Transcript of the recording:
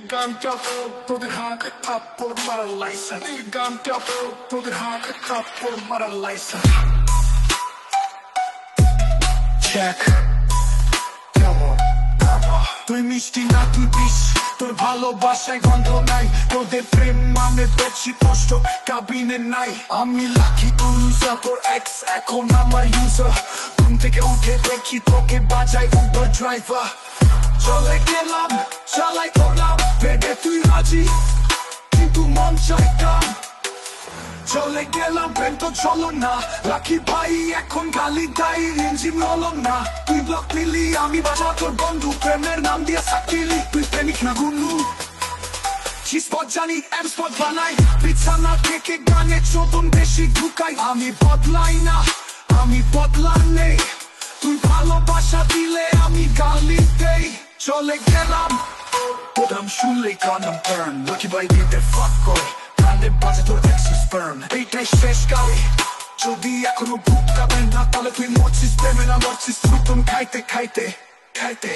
গানটা তোদের হাতে থাপ্পড় মারার লাইসেন্স, এই গানটা তোদের হাতে থাপ্পড় মারার লাইসেন্স। চেক কেমন তুই মিষ্টি না তুই বিষ, তোর ভালোবাসায় গন্ধ নাই, তোদের প্রেম মানে বেশি কষ্ট কাবিনে নাই। আমি লাকি ইউজার, তোর এক্স এখন আমার ইউজার। ঘুম থেকে উঠে দেখি তোকে বাজাই উবার ড্রাইভার। চলে গেলাম চালাই তোলাম বেডে তুই রাজি, কিন্তু মন চাই কাম। চলে গেলাম প্রেম তো চলো না, লাকি ভাই এখন গালি দাই ইঞ্জিন হলো না। তুই ব্লক নিলি আমি বাজা তোর বন্ধু, প্রেমের নাম দিয়ে সাকিলি তুই প্রেমিক না গুন্ডু। স্পট জানি এম স্পট বানাই, বিছানা থেকে গানে চোদন বেশি ঢুকাই। আমি বদলাই না, আমি বদলার নেই, তুই ভালোবাসা দিলে আমি গালি দেই। চলে গেলাম ওদাম শুনলেই কানাম বার্ন, লাকি ভাই দিতে ফাক করে কান্দে বাজে তোর এক্সের স্পার্ম। এইটাই শেষ গালি, যদি এখনো ভুগতাবেন না তাহলে তুই মরছিস প্রেমে না মরছিস সুতন খাইতে খাইতে খাইতে।